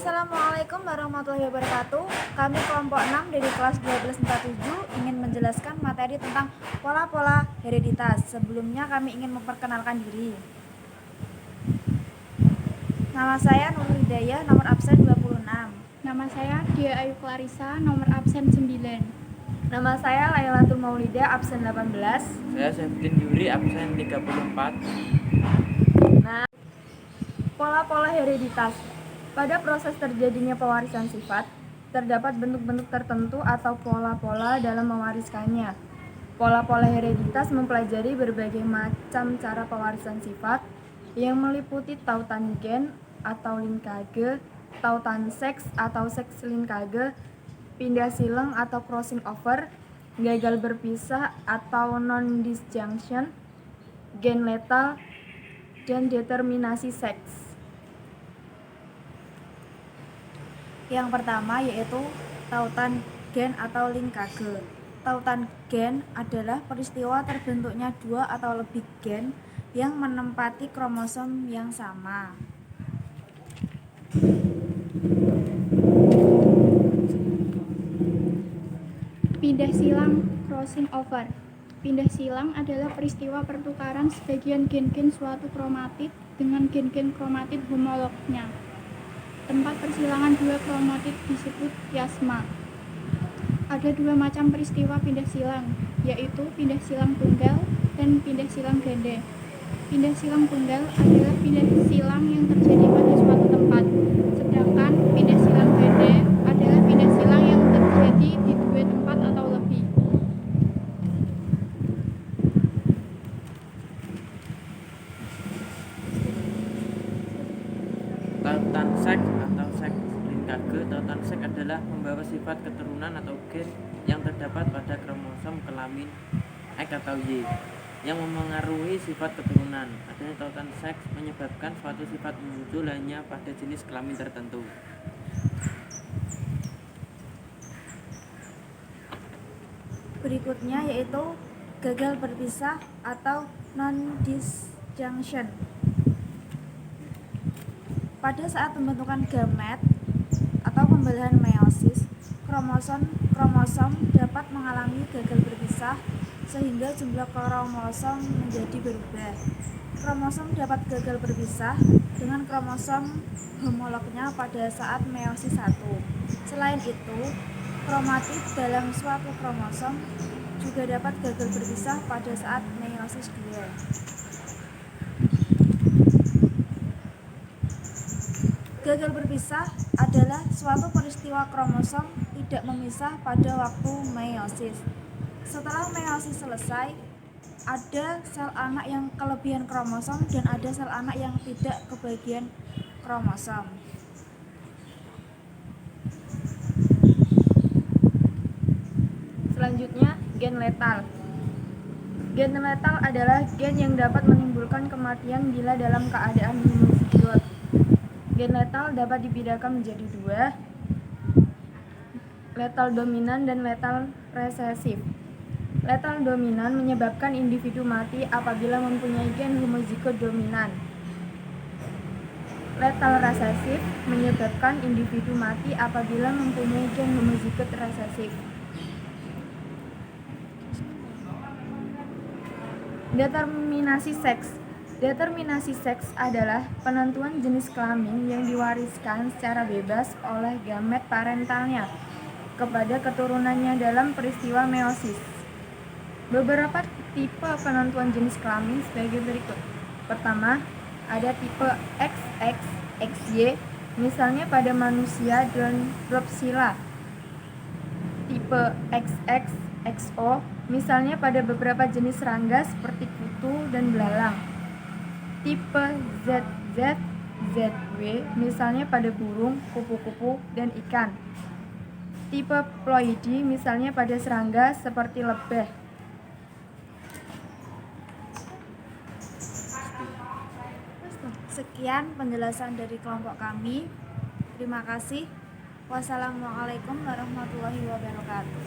Assalamualaikum warahmatullahi wabarakatuh. Kami kelompok 6 dari kelas 1247 ingin menjelaskan materi tentang pola-pola hereditas. Sebelumnya kami ingin memperkenalkan diri. Nama saya Nurul Hidayah, nomor absen 26. Nama saya Dia Ayu Clarissa, nomor absen 9. Nama saya Lailatul Maulidah, absen 18. Saya Septin Yuli, absen 34. Nah, pola-pola hereditas. Pada proses terjadinya pewarisan sifat, terdapat bentuk-bentuk tertentu atau pola-pola dalam mewariskannya. Pola-pola hereditas mempelajari berbagai macam cara pewarisan sifat yang meliputi tautan gen atau linkage, tautan seks atau seks linkage, pindah silang atau crossing over, gagal berpisah atau non-disjunction, gen letal, dan determinasi seks. Yang pertama yaitu tautan gen atau linkage. Tautan gen adalah peristiwa terbentuknya dua atau lebih gen yang menempati kromosom yang sama. Pindah silang crossing over. Pindah silang adalah peristiwa pertukaran sebagian gen-gen suatu kromatid dengan gen-gen kromatid homolognya. Tempat persilangan dua kromatid disebut kiasma. Ada dua macam peristiwa pindah silang, yaitu pindah silang tunggal dan pindah silang ganda. Pindah silang tunggal adalah pindah silang yang terjadi pada suatu tempat, sedangkan pindah silang ganda adalah pindah silang yang terjadi di dua tempat atau lebih. Tautan seks atau seks linkage. Tautan seks adalah membawa sifat keturunan atau gen yang terdapat pada kromosom kelamin X atau Y yang memengaruhi sifat keturunan. Adanya tautan seks menyebabkan suatu sifat muncul hanya pada jenis kelamin tertentu. Berikutnya yaitu gagal berpisah atau non-disjunction. Pada saat pembentukan gamet atau pembelahan meiosis, kromosom dapat mengalami gagal berpisah sehingga jumlah kromosom menjadi berubah. Kromosom dapat gagal berpisah dengan kromosom homolognya pada saat meiosis 1. Selain itu, kromatid dalam suatu kromosom juga dapat gagal berpisah pada saat meiosis 2. Gagal berpisah adalah suatu peristiwa kromosom tidak memisah pada waktu meiosis. Setelah meiosis selesai, ada sel anak yang kelebihan kromosom dan ada sel anak yang tidak kebagian kromosom. Selanjutnya, gen letal. Gen letal adalah gen yang dapat menimbulkan kematian bila dalam keadaan homozigot. Gen letal dapat dibedakan menjadi dua, letal dominan dan letal resesif. Letal dominan menyebabkan individu mati apabila mempunyai gen homozigot dominan. Letal resesif menyebabkan individu mati apabila mempunyai gen homozigot resesif. Determinasi seks. Determinasi seks adalah penentuan jenis kelamin yang diwariskan secara bebas oleh gamet parentalnya kepada keturunannya dalam peristiwa meiosis. Beberapa tipe penentuan jenis kelamin sebagai berikut. Pertama, ada tipe XX, XY, misalnya pada manusia dan Drosophila. Tipe XX, XO, misalnya pada beberapa jenis serangga seperti kutu dan belalang. Tipe ZZ, ZW, misalnya pada burung, kupu-kupu, dan ikan. Tipe ploidy, misalnya pada serangga seperti lebah. Sekian penjelasan dari kelompok kami. Terima kasih. Wassalamualaikum warahmatullahi wabarakatuh.